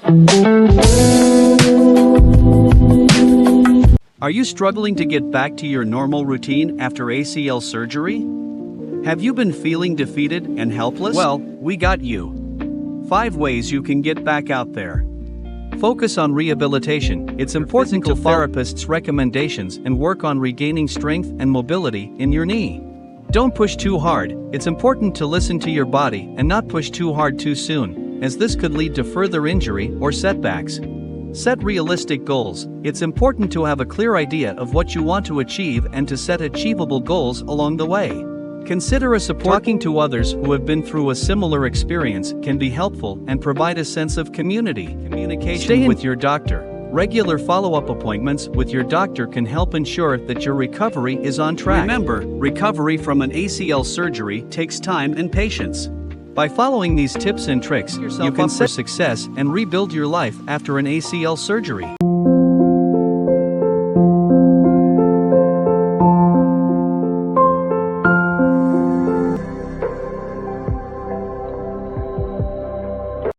Are you struggling to get back to your normal routine after ACL surgery? Have you been feeling defeated and helpless? Well, we got you. 5 ways you can get back out there. Focus on rehabilitation. It's important to follow therapist's recommendations and work on regaining strength and mobility in your knee. Don't push too hard. It's important to listen to your body and not push too hard too soon, as this could lead to further injury or setbacks. Set realistic goals. It's important to have a clear idea of what you want to achieve and to set achievable goals along the way. Consider a support. Talking to others who have been through a similar experience can be helpful and provide a sense of community. Communication with your doctor. Regular follow-up appointments with your doctor can help ensure that your recovery is on track. Remember, recovery from an ACL surgery takes time and patience. By following these tips and tricks, you can set success and rebuild your life after an ACL surgery.